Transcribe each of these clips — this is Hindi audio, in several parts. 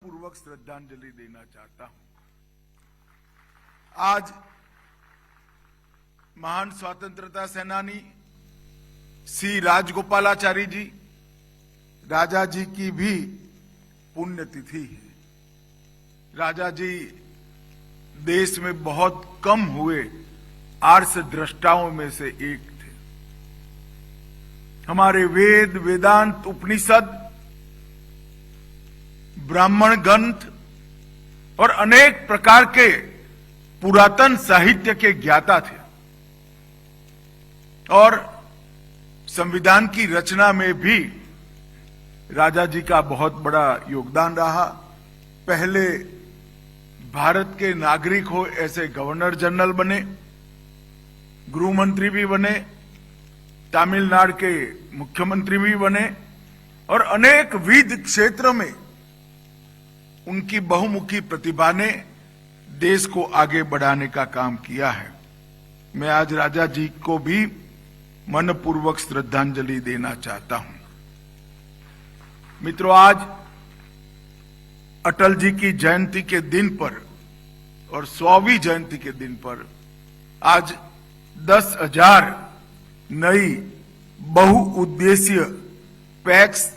पूर्वक श्रद्धांजलि देना चाहता हूं। आज महान स्वतंत्रता सेनानी श्री राजगोपालाचारी जी राजा जी की भी पुण्यतिथि है। राजा जी देश में बहुत कम हुए आर्ष द्रष्टाओं में से एक थे। हमारे वेद, वेदांत, उपनिषद, ब्राह्मण ग्रंथ और अनेक प्रकार के पुरातन साहित्य के ज्ञाता थे और संविधान की रचना में भी राजा जी का बहुत बड़ा योगदान रहा। पहले भारत के नागरिक हो ऐसे गवर्नर जनरल बने, गृह मंत्री भी बने, तमिलनाडु के मुख्यमंत्री भी बने और अनेक विविध क्षेत्र में उनकी बहुमुखी प्रतिभा ने देश को आगे बढ़ाने का काम किया है। मैं आज राजा जी को भी मनपूर्वक श्रद्धांजलि देना चाहता हूं। मित्रों, आज अटल जी की जयंती के दिन पर और 100वीं जयंती के दिन पर आज 10,000 नई बहुउद्देशीय पैक्स,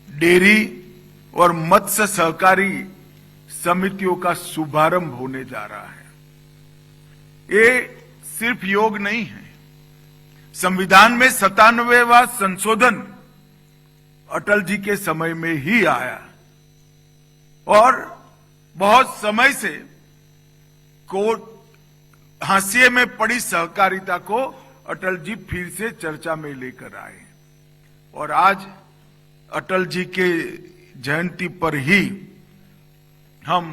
डेयरी और मत्स्य सहकारी समितियों का शुभारंभ होने जा रहा है। ये सिर्फ योग नहीं है। संविधान में 97वां संशोधन अटल जी के समय में ही आया और बहुत समय से कोर्ट हाशिए में पड़ी सहकारिता को अटल जी फिर से चर्चा में लेकर आए और आज अटल जी के जयंती पर ही हम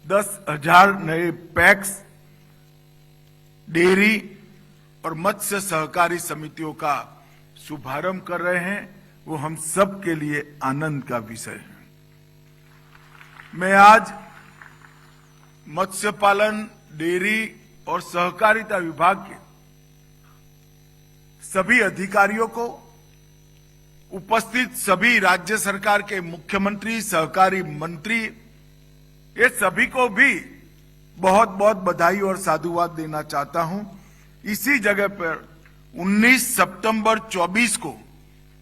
10,000 नए पैक्स, डेयरी और मत्स्य सहकारी समितियों का शुभारंभ कर रहे हैं। वो हम सब के लिए आनंद का विषय है। मैं आज मत्स्य पालन, डेयरी और सहकारिता विभाग के सभी अधिकारियों को, उपस्थित सभी राज्य सरकार के मुख्यमंत्री, सहकारी मंत्री, ये सभी को भी बहुत बहुत बधाई और साधुवाद देना चाहता हूं। इसी जगह पर 19 सितंबर 24 को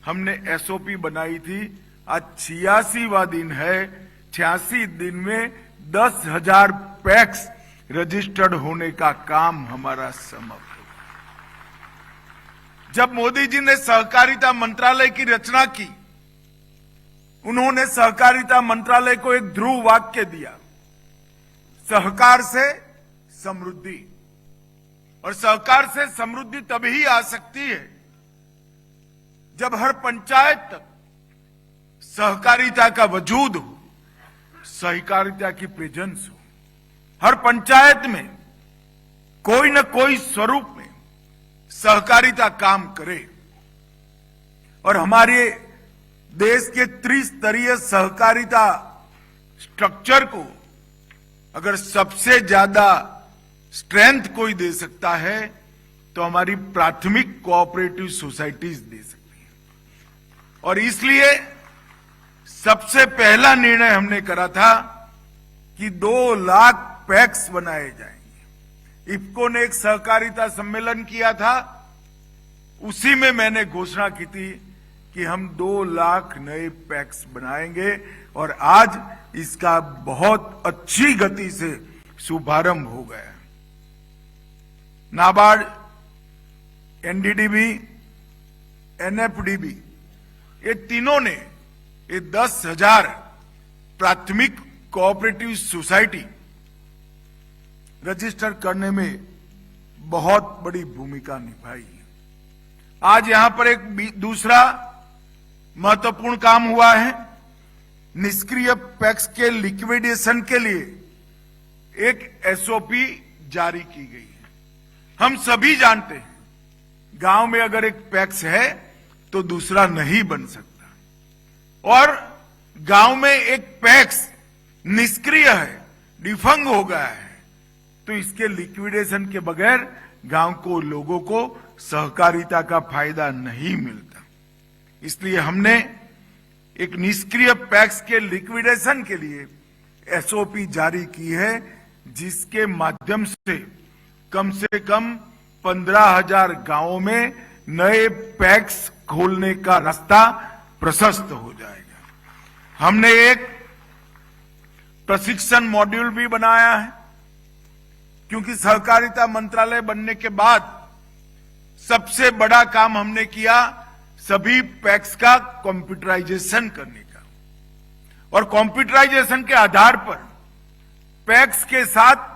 हमने एसओपी बनाई थी। आज 86वां दिन है। 86 दिन में 10,000 पैक्स रजिस्टर्ड होने का काम हमारा समाप्त। जब मोदी जी ने सहकारिता मंत्रालय की रचना की, उन्होंने सहकारिता मंत्रालय को एक ध्रुव वाक्य दिया, सहकार से समृद्धि। और सहकार से समृद्धि तभी आ सकती है जब हर पंचायत तक सहकारिता का वजूद हो, सहकारिता की प्रेजेंस हो। हर पंचायत में कोई न कोई स्वरूप में सहकारिता काम करे और हमारे देश के त्रिस्तरीय सहकारिता स्ट्रक्चर को अगर सबसे ज्यादा स्ट्रेंथ कोई दे सकता है तो हमारी प्राथमिक कोऑपरेटिव सोसाइटीज दे सकती हैं। और इसलिए सबसे पहला निर्णय हमने करा था कि 2 लाख पैक्स बनाए जाएंगे। इफ्को ने एक सहकारिता सम्मेलन किया था, उसी में मैंने घोषणा की थी कि हम 2 लाख नए पैक्स बनाएंगे और आज इसका बहुत अच्छी गति से शुभारंभ हो गया। नाबार्ड, एनडीडीबी, एनएफडीबी, ये तीनों ने ये 10,000 प्राथमिक कोऑपरेटिव सोसाइटी रजिस्टर करने में बहुत बड़ी भूमिका निभाई। आज यहां पर एक दूसरा महत्वपूर्ण काम हुआ है। निष्क्रिय पैक्स के लिक्विडेशन के लिए एक एसओपी जारी की गई है। हम सभी जानते हैं गांव में अगर एक पैक्स है तो दूसरा नहीं बन सकता और गांव में एक पैक्स निष्क्रिय है, डिफंग हो गया है, तो इसके लिक्विडेशन के बगैर गांव को, लोगों को सहकारिता का फायदा नहीं मिलता। इसलिए हमने एक निष्क्रिय पैक्स के लिक्विडेशन के लिए एसओपी जारी की है, जिसके माध्यम से कम 15,000 गांवों में नए पैक्स खोलने का रास्ता प्रशस्त हो जाएगा। हमने एक प्रशिक्षण मॉड्यूल भी बनाया है, क्योंकि सहकारिता मंत्रालय बनने के बाद सबसे बड़ा काम हमने किया सभी पैक्स का कंप्यूटराइजेशन करने का, और कंप्यूटराइजेशन के आधार पर पैक्स के साथ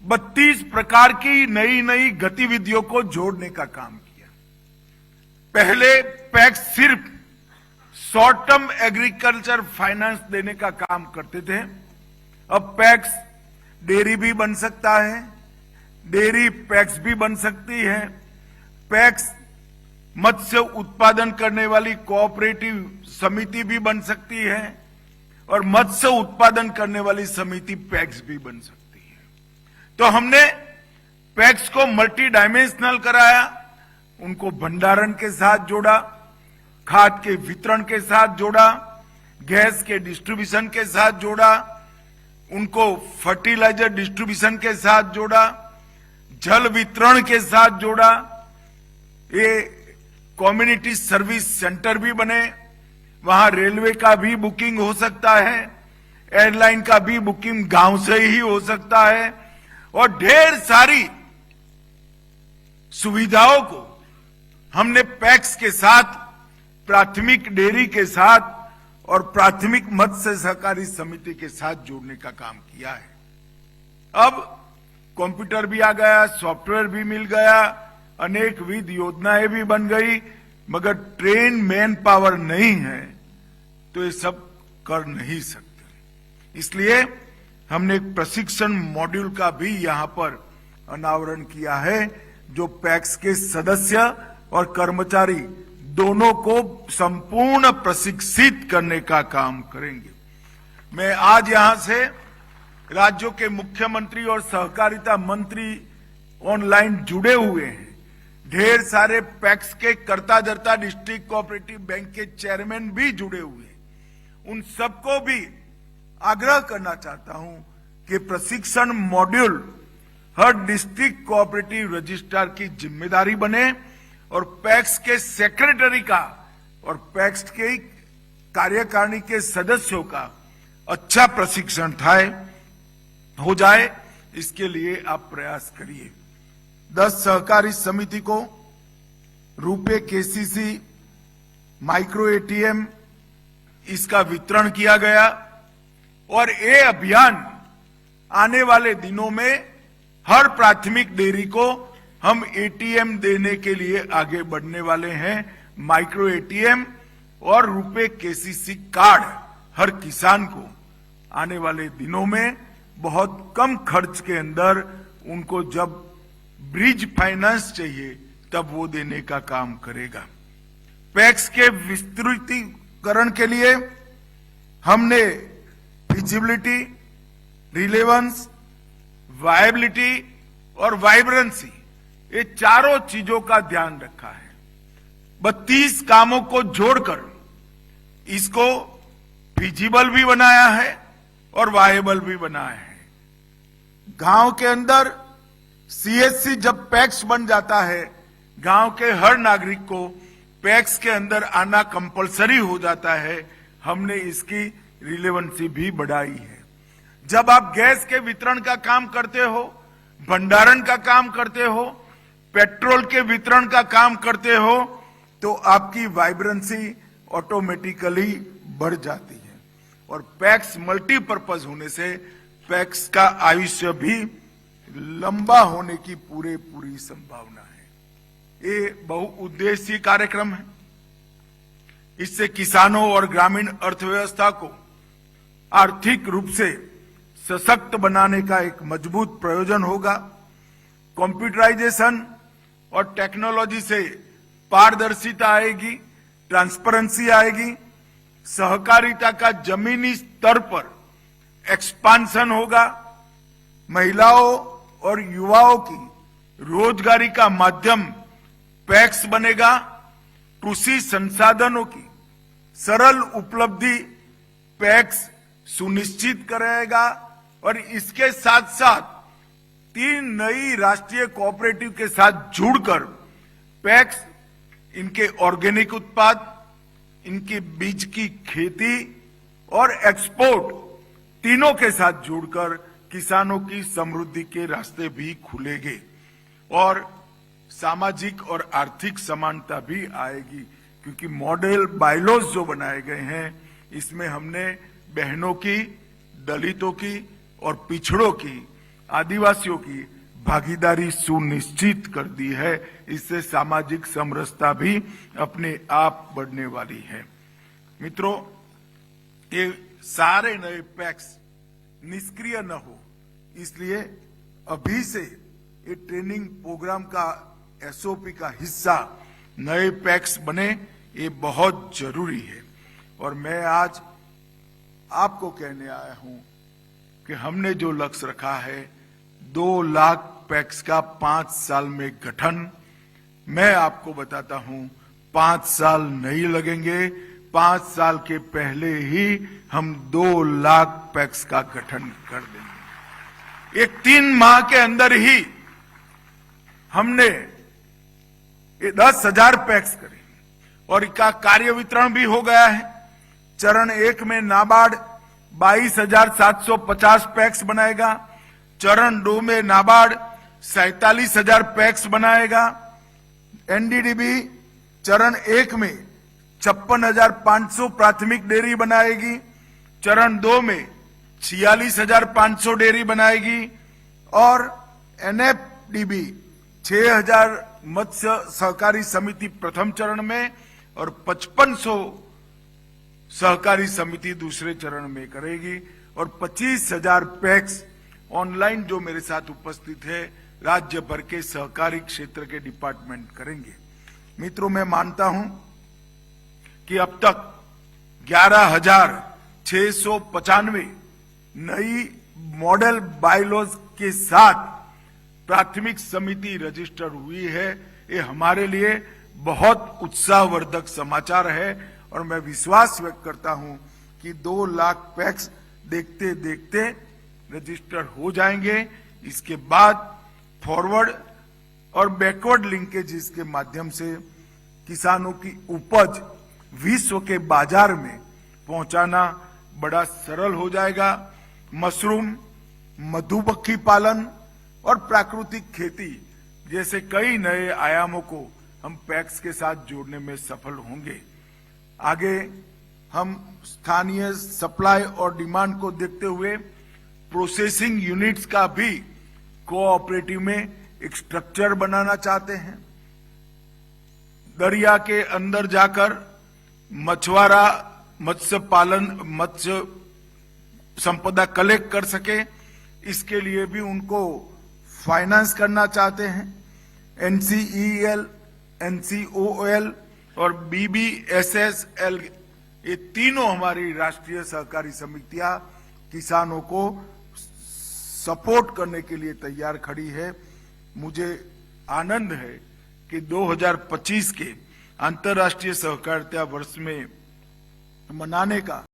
32 प्रकार की नई नई गतिविधियों को जोड़ने का काम किया। पहले पैक्स सिर्फ शॉर्ट टर्म एग्रीकल्चर फाइनेंस देने का काम करते थे, अब पैक्स डेयरी भी बन सकता है, डेयरी पैक्स भी बन सकती है, पैक्स मत्स्य उत्पादन करने वाली कोऑपरेटिव समिति भी बन सकती है, और मत्स्य उत्पादन करने वाली समिति पैक्स भी बन सकती है। तो हमने पैक्स को मल्टी डायमेंशनल कराया, उनको भंडारण के साथ जोड़ा, खाद के वितरण के साथ जोड़ा, गैस के डिस्ट्रीब्यूशन के साथ जोड़ा, उनको फर्टिलाइजर डिस्ट्रीब्यूशन के साथ जोड़ा, जल वितरण के साथ जोड़ा, ये कम्युनिटी सर्विस सेंटर भी बने, वहां रेलवे का भी बुकिंग हो सकता है, एयरलाइन का भी बुकिंग गांव से ही हो सकता है, और ढेर सारी सुविधाओं को हमने पैक्स के साथ, प्राथमिक डेयरी के साथ और प्राथमिक मत्स्य सहकारी समिति के साथ जोड़ने का काम किया है। अब कंप्यूटर भी आ गया, सॉफ्टवेयर भी मिल गया, अनेक विध योजनाएं भी बन गई, मगर ट्रेन मैन पावर नहीं है तो ये सब कर नहीं सकते। इसलिए हमने एक प्रशिक्षण मॉड्यूल का भी यहां पर अनावरण किया है, जो पैक्स के सदस्य और कर्मचारी दोनों को संपूर्ण प्रशिक्षित करने का काम करेंगे। मैं आज यहां से राज्यों के मुख्यमंत्री और सहकारिता मंत्री ऑनलाइन जुड़े हुए हैं, ढेर सारे पैक्स के कर्ता धर्ता डिस्ट्रिक्ट कोऑपरेटिव बैंक के चेयरमैन भी जुड़े हुए हैं। उन सबको भी आग्रह करना चाहता हूं कि प्रशिक्षण मॉड्यूल हर डिस्ट्रिक्ट कोऑपरेटिव रजिस्ट्रार की जिम्मेदारी बने, और पैक्स के सेक्रेटरी का और पैक्स के कार्यकारिणी के सदस्यों का अच्छा प्रशिक्षण हो जाए, इसके लिए आप प्रयास करिए। 10 सहकारी समिति को रुपे केसीसी माइक्रो एटीएम इसका वितरण किया गया, और ये अभियान आने वाले दिनों में हर प्राथमिक डेयरी को हम एटीएम देने के लिए आगे बढ़ने वाले हैं। माइक्रो एटीएम और रुपे केसीसी कार्ड हर किसान को आने वाले दिनों में बहुत कम खर्च के अंदर उनको जब ब्रिज फाइनेंस चाहिए तब वो देने का काम करेगा। पैक्स के विस्तृतीकरण के लिए हमने फिजिबिलिटी, रिलेवेंस, वायबिलिटी और वाइब्रेंसी, ये चारों चीजों का ध्यान रखा है। 32 कामों को जोड़कर इसको फिजिबल भी बनाया है और वायबल भी बनाया है। गांव के अंदर सीएससी जब पैक्स बन जाता है, गांव के हर नागरिक को पैक्स के अंदर आना कंपलसरी हो जाता है। हमने इसकी रिलेवेंसी भी बढ़ाई है। जब आप गैस के वितरण का काम करते हो, भंडारण का काम करते हो, पेट्रोल के वितरण का काम करते हो, तो आपकी वाइब्रेंसी ऑटोमेटिकली बढ़ जाती है, और पैक्स मल्टीपर्पज होने से पैक्स का आयुष्य भी लंबा होने की पूरी संभावना है। ये बहुउद्देशीय कार्यक्रम है। इससे किसानों और ग्रामीण अर्थव्यवस्था को आर्थिक रूप से सशक्त बनाने का एक मजबूत प्रयोजन होगा। कंप्यूटराइजेशन और टेक्नोलॉजी से पारदर्शिता आएगी, ट्रांसपेरेंसी आएगी, सहकारिता का जमीनी स्तर पर एक्सपांशन होगा, महिलाओं और युवाओं की रोजगारी का माध्यम पैक्स बनेगा, कृषि संसाधनों की सरल उपलब्धि पैक्स सुनिश्चित करेगा और इसके साथ साथ 3 नई राष्ट्रीय कोऑपरेटिव के साथ जुड़कर पैक्स इनके ऑर्गेनिक उत्पाद, इनकी बीज की खेती और एक्सपोर्ट तीनों के साथ जुड़कर किसानों की समृद्धि के रास्ते भी खुलेंगे और सामाजिक और आर्थिक समानता भी आएगी, क्योंकि मॉडल बायलॉज जो बनाए गए हैं इसमें हमने बहनों की, दलितों की और पिछड़ों की, आदिवासियों की भागीदारी सुनिश्चित कर दी है। इससे सामाजिक समरसता भी अपने आप बढ़ने वाली है। मित्रों, ये सारे नए पैक्स निष्क्रिय न हो, इसलिए अभी से ये ट्रेनिंग प्रोग्राम का एसओपी का हिस्सा नए पैक्स बने, ये बहुत जरूरी है। और मैं आज आपको कहने आया हूं कि हमने जो लक्ष्य रखा है 2 लाख पैक्स का 5 साल में गठन, मैं आपको बताता हूं 5 साल नहीं लगेंगे। 5 साल के पहले ही हम 2 लाख पैक्स का गठन कर देंगे। एक 3 माह के अंदर ही हमने 10,000 पैक्स करे और इसका कार्य वितरण भी हो गया है। चरण 1 में नाबार्ड 22,750 पैक्स बनाएगा। चरण 2 में नाबार्ड 47,000 पैक्स बनाएगा। एनडीडीबी चरण 1 में 56,500 प्राथमिक डेयरी बनाएगी। चरण 2 में 46,500 डेयरी बनाएगी और एनएफडीबी 6,000 मत्स्य सहकारी समिति प्रथम चरण में और 5500 सहकारी समिति दूसरे चरण में करेगी और 25,000 पैक्स ऑनलाइन जो मेरे साथ उपस्थित है राज्य भर के सहकारी क्षेत्र के डिपार्टमेंट करेंगे। मित्रों, मैं मानता हूं कि अब तक 11,695 नई मॉडल बायलॉज के साथ प्राथमिक समिति रजिस्टर हुई है। ये हमारे लिए बहुत उत्साहवर्धक समाचार है और मैं विश्वास व्यक्त करता हूं कि 2 लाख पैक्स देखते देखते रजिस्टर हो जाएंगे। इसके बाद फॉरवर्ड और बैकवर्ड लिंकेज के माध्यम से किसानों की उपज विश्व के बाजार में पहुंचाना बड़ा सरल हो जाएगा। मशरूम, मधुमक्खी पालन और प्राकृतिक खेती जैसे कई नए आयामों को हम पैक्स के साथ जोड़ने में सफल होंगे। आगे हम स्थानीय सप्लाई और डिमांड को देखते हुए प्रोसेसिंग यूनिट्स का भी कोऑपरेटिव में एक स्ट्रक्चर बनाना चाहते हैं। दरिया के अंदर जाकर मछुआरा मत्स्य पालन, मत्स्य संपदा कलेक्ट कर सके, इसके लिए भी उनको फाइनेंस करना चाहते हैं। एनसीईएल, एनसीओएल और बीबीएसएसएल, ये तीनों हमारी राष्ट्रीय सहकारी समितियां किसानों को सपोर्ट करने के लिए तैयार खड़ी है। मुझे आनंद है कि 2025 के अंतर्राष्ट्रीय सहकारिता वर्ष में मनाने का